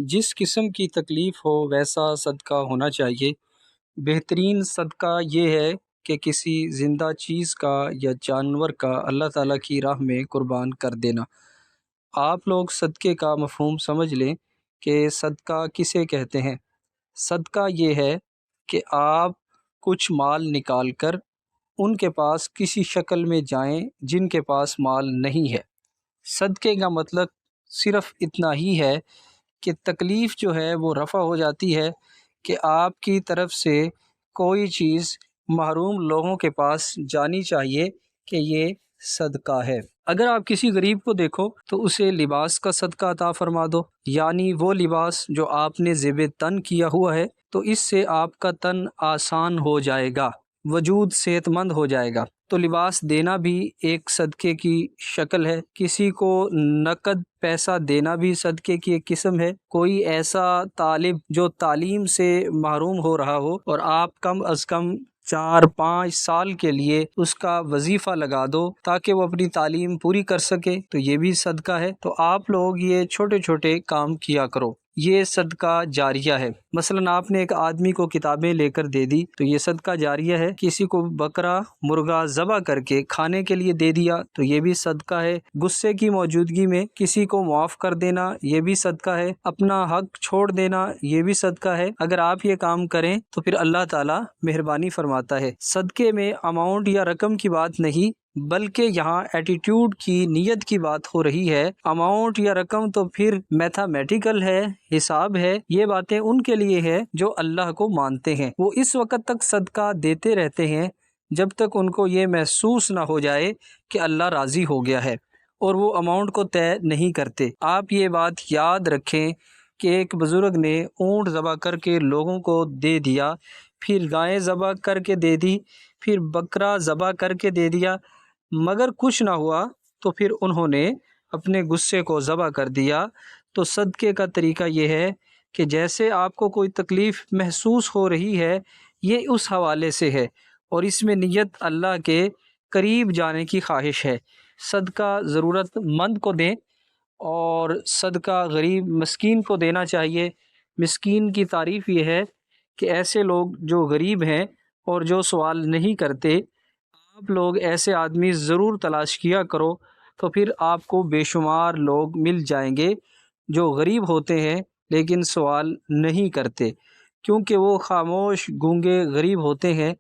جس قسم کی تکلیف ہو ویسا صدقہ ہونا چاہیے۔ بہترین صدقہ یہ ہے کہ کسی زندہ چیز کا یا جانور کا اللہ تعالیٰ کی راہ میں قربان کر دینا۔ آپ لوگ صدقے کا مفہوم سمجھ لیں کہ صدقہ کسے کہتے ہیں۔ صدقہ یہ ہے کہ آپ کچھ مال نکال کر ان کے پاس کسی شکل میں جائیں جن کے پاس مال نہیں ہے۔ صدقے کا مطلب صرف اتنا ہی ہے کہ تکلیف جو ہے وہ رفع ہو جاتی ہے کہ آپ کی طرف سے کوئی چیز محروم لوگوں کے پاس جانی چاہیے کہ یہ صدقہ ہے۔ اگر آپ کسی غریب کو دیکھو تو اسے لباس کا صدقہ عطا فرما دو، یعنی وہ لباس جو آپ نے ذیب تن کیا ہوا ہے، تو اس سے آپ کا تن آسان ہو جائے گا، وجود صحت مند ہو جائے گا۔ تو لباس دینا بھی ایک صدقے کی شکل ہے۔ کسی کو نقد پیسہ دینا بھی صدقے کی ایک قسم ہے۔ کوئی ایسا طالب جو تعلیم سے محروم ہو رہا ہو اور آپ کم از کم 4-5 سال کے لیے اس کا وظیفہ لگا دو تاکہ وہ اپنی تعلیم پوری کر سکے، تو یہ بھی صدقہ ہے۔ تو آپ لوگ یہ چھوٹے چھوٹے کام کیا کرو، یہ صدقہ جاریہ ہے۔ مثلا آپ نے ایک آدمی کو کتابیں لے کر دے دی تو یہ صدقہ جاریہ ہے۔ کسی کو بکرا مرغا ذبح کر کے کھانے کے لیے دے دیا تو یہ بھی صدقہ ہے۔ غصے کی موجودگی میں کسی کو معاف کر دینا یہ بھی صدقہ ہے۔ اپنا حق چھوڑ دینا یہ بھی صدقہ ہے۔ اگر آپ یہ کام کریں تو پھر اللہ تعالیٰ مہربانی فرماتا ہے۔ صدقے میں اماؤنٹ یا رقم کی بات نہیں بلکہ یہاں ایٹیٹیوڈ کی، نیت کی بات ہو رہی ہے۔ اماؤنٹ یا رقم تو پھر میتھامیٹیکل ہے، حساب ہے، یہ باتیں ان کے لیے ہے جو اللہ کو مانتے ہیں۔ وہ اس وقت تک صدقہ دیتے رہتے ہیں جب تک ان کو یہ محسوس نہ ہو جائے کہ اللہ راضی ہو گیا ہے، اور وہ اماؤنٹ کو طے نہیں کرتے۔ آپ یہ بات یاد رکھیں کہ ایک بزرگ نے اونٹ ذبح کر کے لوگوں کو دے دیا، پھر گائیں ذبح کر کے دے دی، پھر بکرا ذبح کر کے دے دیا، مگر کچھ نہ ہوا تو پھر انہوں نے اپنے غصے کو ذبح کر دیا۔ تو صدقے کا طریقہ یہ ہے کہ جیسے آپ کو کوئی تکلیف محسوس ہو رہی ہے، یہ اس حوالے سے ہے، اور اس میں نیت اللہ کے قریب جانے کی خواہش ہے۔ صدقہ ضرورت مند کو دیں، اور صدقہ غریب مسکین کو دینا چاہیے۔ مسکین کی تعریف یہ ہے کہ ایسے لوگ جو غریب ہیں اور جو سوال نہیں کرتے، آپ لوگ ایسے آدمی ضرور تلاش کیا کرو، تو پھر آپ کو بے شمار لوگ مل جائیں گے جو غریب ہوتے ہیں لیکن سوال نہیں کرتے، کیونکہ وہ خاموش گونگے غریب ہوتے ہیں۔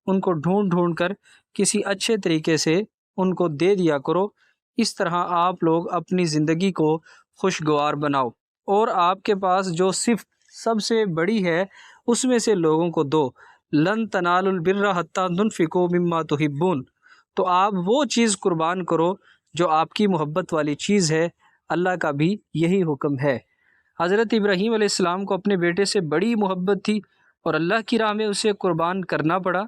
ان کو ڈھونڈ ڈھونڈ کر کسی اچھے طریقے سے ان کو دے دیا کرو۔ اس طرح آپ لوگ اپنی زندگی کو خوشگوار بناؤ، اور آپ کے پاس جو صفت سب سے بڑی ہے اس میں سے لوگوں کو دو۔ لن تنالوا البر حتی تنفقوا مما تحبون۔ تو آپ وہ چیز قربان کرو جو آپ کی محبت والی چیز ہے۔ اللہ کا بھی یہی حکم ہے۔ حضرت ابراہیم علیہ السلام کو اپنے بیٹے سے بڑی محبت تھی اور اللہ کی راہ میں اسے قربان کرنا پڑا۔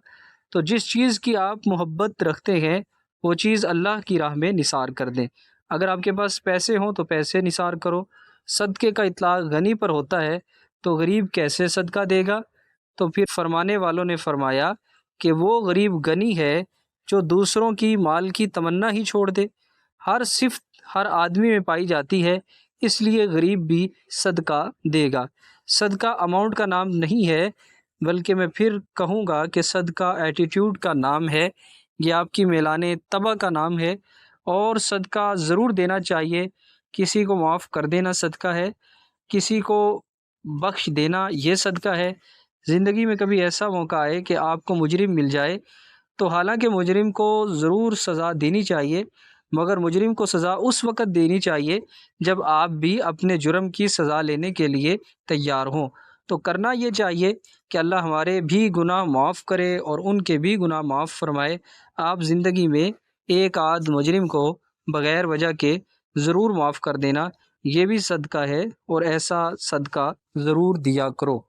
تو جس چیز کی آپ محبت رکھتے ہیں وہ چیز اللہ کی راہ میں نثار کر دیں۔ اگر آپ کے پاس پیسے ہوں تو پیسے نثار کرو۔ صدقے کا اطلاق غنی پر ہوتا ہے تو غریب کیسے صدقہ دے گا؟ تو پھر فرمانے والوں نے فرمایا کہ وہ غریب غنی ہے جو دوسروں کی مال کی تمنا ہی چھوڑ دے۔ ہر صفت ہر آدمی میں پائی جاتی ہے، اس لیے غریب بھی صدقہ دے گا۔ صدقہ اماؤنٹ کا نام نہیں ہے، بلکہ میں پھر کہوں گا کہ صدقہ ایٹیٹیوڈ کا نام ہے، یہ آپ کی میلان طبع کا نام ہے، اور صدقہ ضرور دینا چاہیے۔ کسی کو معاف کر دینا صدقہ ہے، کسی کو بخش دینا یہ صدقہ ہے۔ زندگی میں کبھی ایسا موقع آئے کہ آپ کو مجرم مل جائے تو حالانکہ مجرم کو ضرور سزا دینی چاہیے، مگر مجرم کو سزا اس وقت دینی چاہیے جب آپ بھی اپنے جرم کی سزا لینے کے لیے تیار ہوں۔ تو کرنا یہ چاہیے کہ اللہ ہمارے بھی گناہ معاف کرے اور ان کے بھی گناہ معاف فرمائے۔ آپ زندگی میں ایک آدھ مجرم کو بغیر وجہ کے ضرور معاف کر دینا، یہ بھی صدقہ ہے، اور ایسا صدقہ ضرور دیا کرو۔